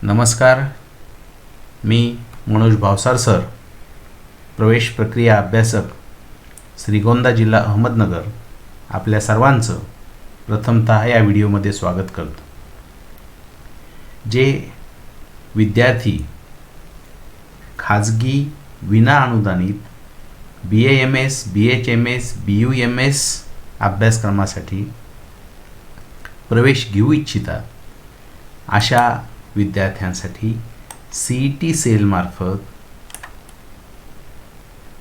नमस्कार, मी मनोज भावसार सर, प्रवेश प्रक्रिया अभ्यासक, श्रीगोंदा जिल्हा अहमदनगर, आपल्या सर्वांचं प्रथमतः या व्हिडिओमध्ये स्वागत करतो. जे विद्यार्थी खाजगी विनाअनुदानित BAMS, BHMS, BUMS अभ्यासक्रमासाठी प्रवेश घेऊ इच्छितात अशा विद्यार्थ्यांसाठी CET सेलमार्फत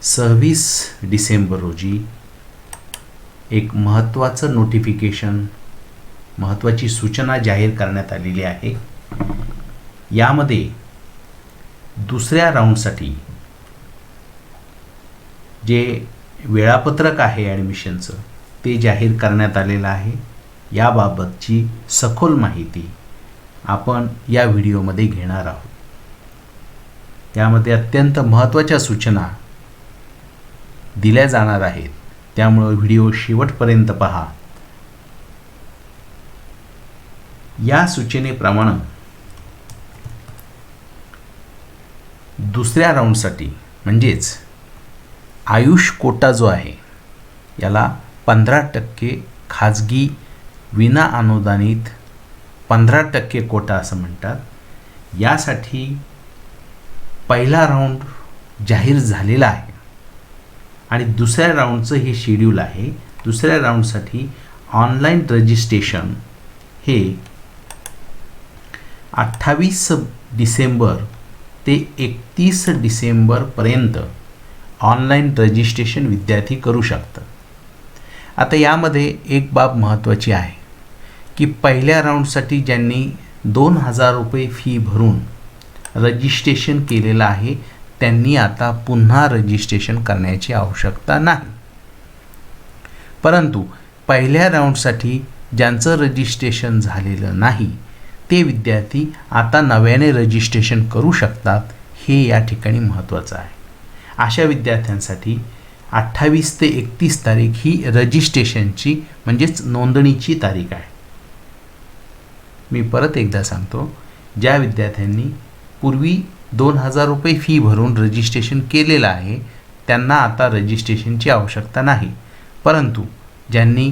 26 डिसेंबर रोजी एक महत्त्वाचं नोटिफिकेशन, महत्त्वाची सूचना जाहीर करण्यात आलेली आहे. यामध्ये दुसऱ्या राऊंडसाठी जे वेळापत्रक आहे ॲडमिशनचं ते जाहीर करण्यात आलेलं आहे. याबाबतची सखोल माहिती आपण या व्हिडिओमध्ये घेणार आहोत. यामध्ये अत्यंत महत्त्वाच्या सूचना दिल्या जाणार आहेत, त्यामुळे व्हिडिओ शेवटपर्यंत पहा. या सूचनेप्रमाणे दुसऱ्या राऊंडसाठी म्हणजेच आयुष कोटा जो आहे याला 15% खाजगी विनाअनुदानित 15% कोटा असं म्हणतात. यासाठी पहिला राऊंड जाहीर झालेला आहे आणि दुसऱ्या राऊंडचं हे शेड्यूल आहे. दुसऱ्या राऊंडसाठी ऑनलाईन रजिस्ट्रेशन हे 28 डिसेंबर ते 31 डिसेंबरपर्यंत ऑनलाईन रजिस्ट्रेशन विद्यार्थी करू शकतात. आता यामध्ये एक बाब महत्त्वाची आहे की पहिल्या राऊंडसाठी ज्यांनी 2,000 रुपये फी भरून रजिस्ट्रेशन केलेलं आहे त्यांनी आता पुन्हा रजिस्ट्रेशन करण्याची आवश्यकता नाही. परंतु पहिल्या राऊंडसाठी ज्यांचं रजिस्ट्रेशन झालेलं नाही ते विद्यार्थी आता नव्याने रजिस्ट्रेशन करू शकतात. हे या ठिकाणी महत्त्वाचं आहे. अशा विद्यार्थ्यांसाठी 28 ते 31 तारीख ही रजिस्ट्रेशनची म्हणजेच नोंदणीची तारीख आहे. मी परत एकदा सांगतो, ज्या विद्यार्थ्यांनी पूर्वी 2,000 रुपये फी भरून रजिस्ट्रेशन केलेलं आहे त्यांना आता रजिस्ट्रेशनची आवश्यकता नाही. परंतु ज्यांनी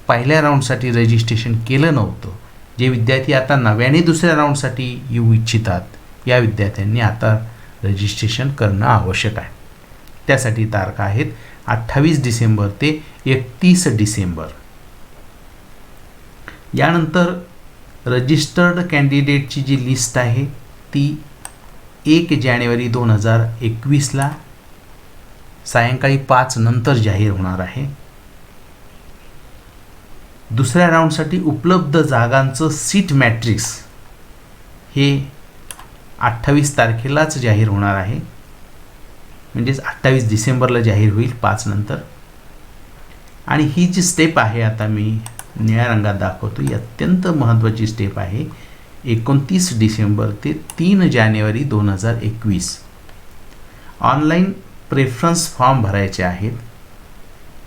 पहिल्या राऊंडसाठी रजिस्ट्रेशन केलं नव्हतं, जे विद्यार्थी आता नव्याने दुसऱ्या राऊंडसाठी येऊ इच्छितात, या विद्यार्थ्यांनी आता रजिस्ट्रेशन करणं आवश्यक आहे. त्यासाठी तारखा आहेत 28 डिसेंबर ते 31 डिसेंबर. यानंतर रजिस्टर्ड कॅन्डिडेटची जी लिस्ट आहे ती 1 जानेवारी 2021ला सायंकाळी 5 नंतर जाहीर होणार आहे. दुसऱ्या राऊंडसाठी उपलब्ध जागांचं सीट मॅट्रिक्स हे 28 तारखेलाच जाहीर होणार आहे, म्हणजेच 28 डिसेंबरला जाहीर होईल 5 नंतर. आणि ही जी स्टेप आहे आता मी निळ्या रंगात दाखवतो, ही अत्यंत महत्त्वाची स्टेप आहे. 29 डिसेंबर ते 3 जानेवारी 2021 ऑनलाईन प्रेफरन्स फॉर्म भरायचे आहेत.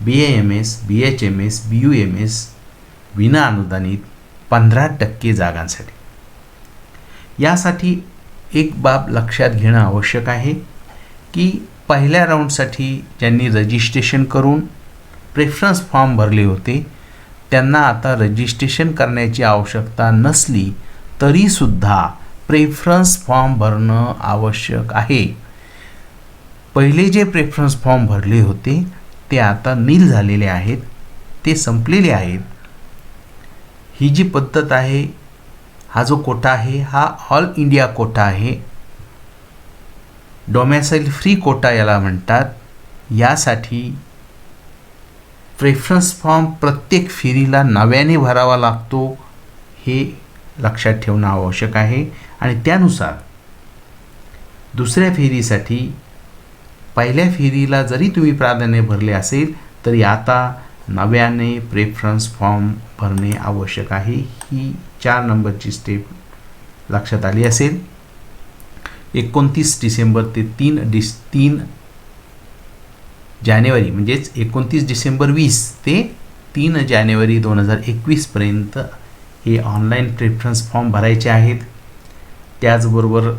BAMS, BHMS, BUMS विनाअनुदानित 15% जागांसाठी. यासाठी एक बाब लक्षात घेणं आवश्यक आहे की पहिल्या राऊंडसाठी ज्यांनी रजिस्ट्रेशन करून प्रेफरन्स फॉर्म भरले होते त्यांना आता रजिस्ट्रेशन करण्याची आवश्यकता नसली तरीसुद्धा प्रेफरन्स फॉर्म भरणं आवश्यक आहे. पहिले जे प्रेफरन्स फॉर्म भरले होते ते आता नील झालेले आहेत, ते संपलेले आहेत. ही जी पद्धत आहे, हा जो कोटा आहे हा ऑल इंडिया कोटा आहे. डोमॅसाईल फ्री कोटा याला म्हणतात. यासाठी प्रेफरन्स फॉर्म प्रत्येक फेरीला नव्याने भरावा लागतो, हे लक्षात ठेवणं आवश्यक आहे. आणि त्यानुसार दुसऱ्या फेरीसाठी पहिल्या फेरीला जरी तुम्ही प्राधान्य भरले असेल तरी आता नव्याने प्रेफरन्स फॉर्म भरणे आवश्यक आहे. ही 4 नंबरची स्टेप लक्षात आली असेल. 29 डिसेंबर ते 3 जानेवारी म्हणजेच 29 डिसेंबर 20 ते 3 जानेवारी 2021 पर्यंत हे ऑनलाईन प्रेफरन्स फॉर्म भरायचे आहेत. त्याचबरोबर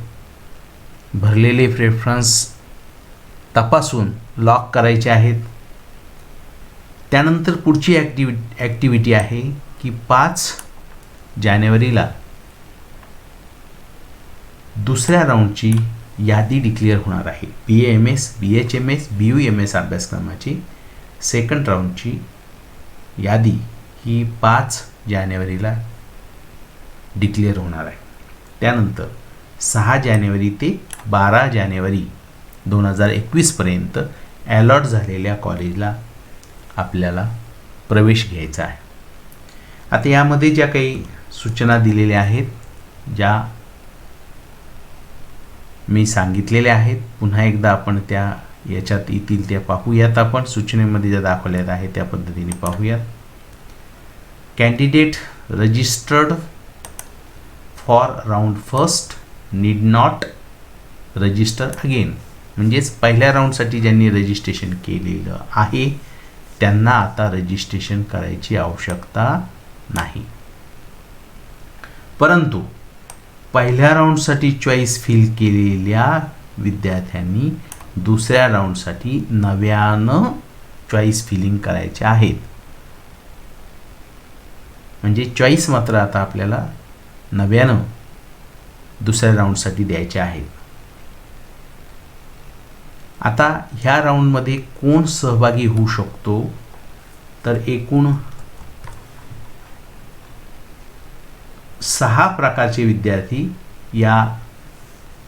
भरलेले प्रेफरन्स तपासून लॉक करायचे आहेत. त्यानंतर पुढची ॲक्टिव्हिटी आहे की 5 जानेवारीला दुसऱ्या राऊंडची यादी डिक्लेअर होणार आहे. BAMS, BHMS, BUMS अभ्यासक्रमाची सेकंड राऊंडची यादी ही 5 जानेवारीला डिक्लेअर होणार आहे. त्यानंतर 6 जानेवारी ते 12 जानेवारी 2021 पर्यंत अलॉट झालेल्या कॉलेजला आपल्याला प्रवेश घ्यायचा आहे. आता यामध्ये ज्या काही सूचना दिलेल्या आहेत, ज्या मी सांगितलेल्या आहेत, पुन्हा एकदा आपण त्या याच्यात येतील त्या पाहूयात. आपण सूचनेमध्ये ज्या दाखवल्यात आहेत त्या पद्धतीने पाहूयात. Candidate registered for round first need not register again. म्हणजेच पहिल्या राऊंडसाठी ज्यांनी रजिस्ट्रेशन केलेलं आहे त्यांना आता रजिस्ट्रेशन करायची आवश्यकता नाही. परंतु पहिल्या राऊंडसाठी चॉईस फिल केलेल्या विद्यार्थ्यांनी दुसऱ्या राऊंडसाठी नव्यानं चॉईस फिलिंग करायचे आहेत. म्हणजे चॉईस मात्र आता आपल्याला नव्यानं दुसऱ्या राऊंडसाठी द्यायचे आहेत. आता ह्या राऊंडमध्ये कोण सहभागी होऊ शकतो, तर एकूण 6 प्रकारचे विद्यार्थी या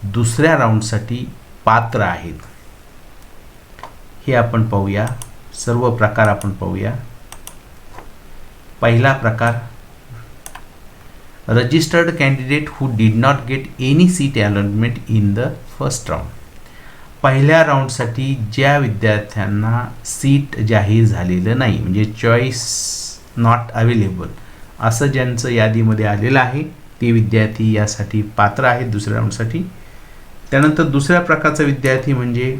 दुसऱ्या राऊंडसाठी पात्र आहेत. हे आपण पाहूया. सर्व प्रकार आपण पाहूया. पहिला प्रकार, registered candidate who did not get any seat allotment in the first round. पहिल्या राऊंडसाठी ज्या विद्यार्थ्यांना सीट जाहीर झालेलं नाही, म्हणजे चॉईस नॉट अवेलेबल असं ज्यांचं यादीमध्ये आलेलं आहे ते विद्यार्थी यासाठी पात्र आहेत दुसऱ्या राऊंडसाठी. त्यानंतर दुसऱ्या प्रकारचा विद्यार्थी म्हणजे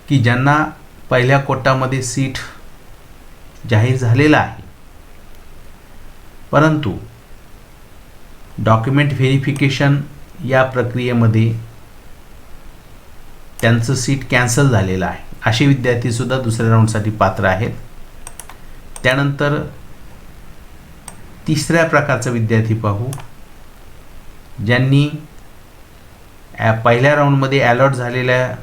की ज्यांना पहिल्या कोटामध्ये सीट जाहीर झालेला आहे, परंतु डॉक्युमेंट व्हेरिफिकेशन या प्रक्रियेमध्ये त्यांचं सीट कॅन्सल झालेलं आहे, असे विद्यार्थीसुद्धा दुसऱ्या राऊंडसाठी पात्र आहेत. त्यानंतर तिसऱ्या प्रकारचा विद्यार्थी पाहू, ज्यांनी पहिल्या राऊंडमध्ये अलॉट झालेल्या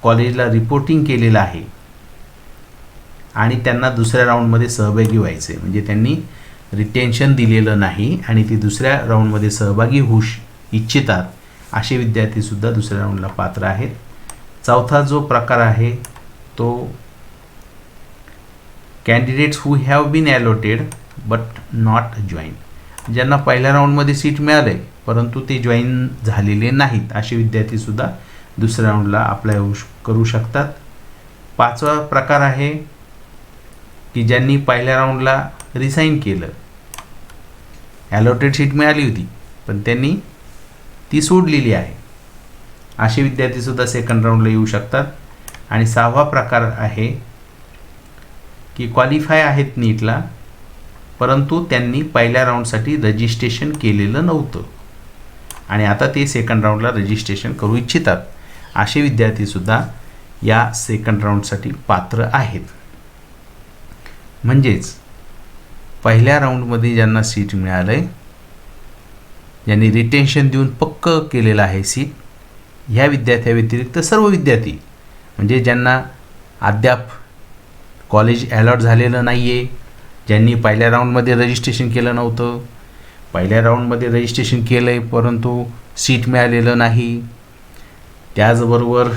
कॉलेजला रिपोर्टिंग केलेलं आहे आणि त्यांना दुसऱ्या राऊंडमध्ये सहभागी व्हायचे, म्हणजे त्यांनी रिटेन्शन दिलेलं नाही आणि ते दुसऱ्या राऊंडमध्ये सहभागी होऊ इच्छितात, असे विद्यार्थीसुद्धा दुसऱ्या राऊंडला पात्र आहेत. चौथा जो प्रकार आहे तो candidates who have been allotted but not join. ज्यांना पहिल्या राऊंडमध्ये सीट मिळाले परंतु ते जॉईन झालेले नाहीत, असे विद्यार्थीसुद्धा दुसऱ्या राऊंडला अप्लाय करू शकतात. पाचवा प्रकार आहे की ज्यांनी पहिल्या राऊंडला रिसाईन केलं, अलॉटेड सीट मिळाली होती पण त्यांनी ती सोडलेली आहे, असे विद्यार्थीसुद्धा सेकंड राऊंडला येऊ शकतात. आणि 6वा प्रकार आहे की क्वालिफाय आहेत नीटला परंतु त्यांनी पहिल्या राऊंडसाठी रजिस्ट्रेशन केलेलं नव्हतं आणि आता ते सेकंड राऊंडला रजिस्ट्रेशन करू इच्छितात, असे विद्यार्थीसुद्धा या सेकंड राऊंडसाठी पात्र आहेत. म्हणजेच पहिल्या राऊंडमध्ये ज्यांना सीट मिळालं आहे, ज्यांनी रिटेन्शन देऊन पक्क केलेलं आहे सीट, ह्या विद्यार्थ्याव्यतिरिक्त सर्व विद्यार्थी म्हणजे ज्यांना अद्याप कॉलेज अलॉट झालेलं नाही आहे, ज्यांनी पहिल्या राऊंडमध्ये रजिस्ट्रेशन केलं नव्हतं, पहिल्या राऊंडमध्ये रजिस्ट्रेशन केलं आहे परंतु सीट मिळालेलं नाही, त्याचबरोबर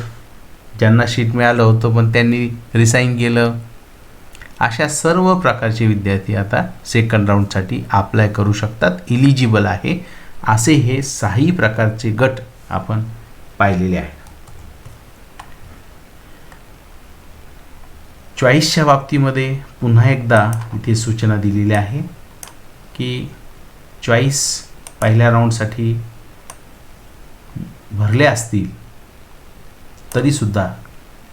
ज्यांना सीट मिळालं होतं पण त्यांनी रिसाईन केलं, अशा सर्व प्रकारचे विद्यार्थी आता सेकंड राऊंडसाठी अप्लाय करू शकतात, इलिजिबल आहे. असे हे 6 प्रकारचे गट आपण पाहिलेले आहेत. चॉईसच्या बाबतीमध्ये पुन्हा एकदा इथे सूचना दिलेल्या आहे की चॉईस पहिल्या राऊंडसाठी भरले असतील तरीसुद्धा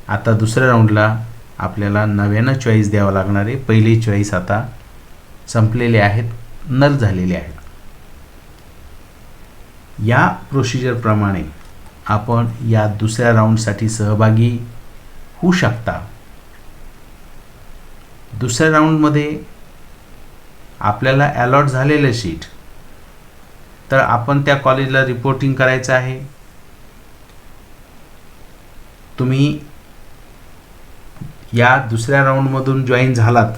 आता दुसऱ्या राऊंडला आपल्याला नव्यानं चॉईस द्यावं लागणार आहे. पहिले चॉईस आता संपलेले आहेत, नल झालेले आहेत. या प्रोसिजरप्रमाणे आपण या दुसऱ्या राऊंडसाठी सहभागी होऊ शकता. दुसऱ्या राऊंडमध्ये आपल्याला अलॉट झालेलं सीट, तर आपण त्या कॉलेजला रिपोर्टिंग करायचं आहे. तुम्ही या दुसऱ्या राऊंडमधून जॉईन झालात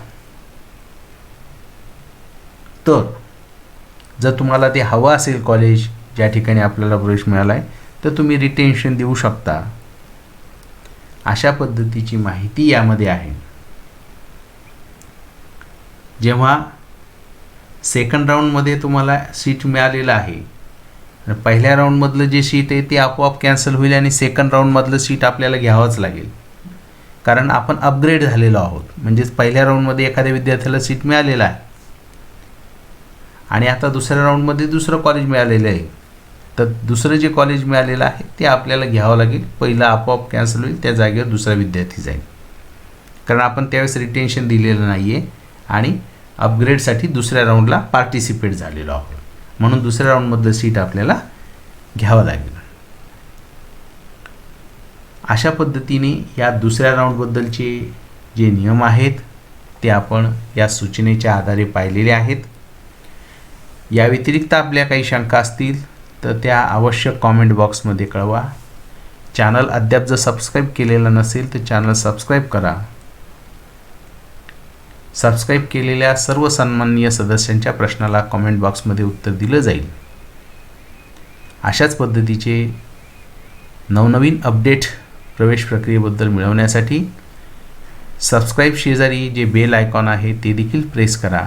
तर जर तुम्हाला ते हवं असेल कॉलेज ज्या ठिकाणी आपल्याला प्रवेश मिळाला आहे, तर तुम्ही रिटेन्शन देऊ शकता. अशा पद्धतीची माहिती यामध्ये आहे. जेव्हा सेकंड राऊंडमध्ये तुम्हाला सीट मिळालेलं आहे, पहिल्या राऊंडमधलं जे सीट आहे ते आपोआप कॅन्सल होईल आणि सेकंड राऊंडमधलं सीट आपल्याला घ्यावंच लागेल, कारण आपण अपग्रेड झालेलो आहोत. म्हणजेच पहिल्या राऊंडमध्ये एखाद्या विद्यार्थ्याला सीट मिळालेलं आहे आणि आता दुसऱ्या राऊंडमध्ये दुसरं कॉलेज मिळालेलं आहे, तर दुसरं जे कॉलेज मिळालेलं आहे ते आपल्याला घ्यावं लागेल. पहिलं आपोआप कॅन्सल होईल, त्या जागेवर दुसरा विद्यार्थी जाईल, कारण आपण त्यावेळेस रिटेन्शन दिलेलं नाही आहे आणि अपग्रेडसाठी दुसऱ्या राऊंडला पार्टिसिपेट झालेलो आहोत. म्हणून दुसऱ्या राऊंडमधलं सीट आपल्याला घ्यावं लागेल. अशा पद्धतीने या दुसऱ्या राऊंडबद्दलचे जे नियम आहेत ते आपण या सूचनेच्या आधारे पाहिलेले आहेत. या व्यतिरिक्त आपल्या काही शंका असतील तर त्या आवश्यक कॉमेंट बॉक्समध्ये कळवा. चॅनल अद्याप जर सबस्क्राईब केलेलं नसेल तर चॅनल सबस्क्राईब करा. सबस्क्राईब केलेल्या सर्व सन्माननीय सदस्यांच्या प्रश्नाला कॉमेंट बॉक्समध्ये उत्तर दिलं जाईल. अशाच पद्धतीचे नवनवीन अपडेट प्रवेश प्रक्रियेबद्दल मिळवण्यासाठी सबस्क्राईब शेजारी जे बेल आयकॉन आहे ते देखील प्रेस करा.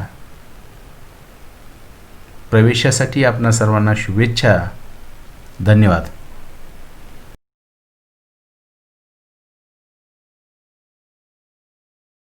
प्रवेशासाठी आपणा सर्वांना शुभेच्छा. धन्यवाद.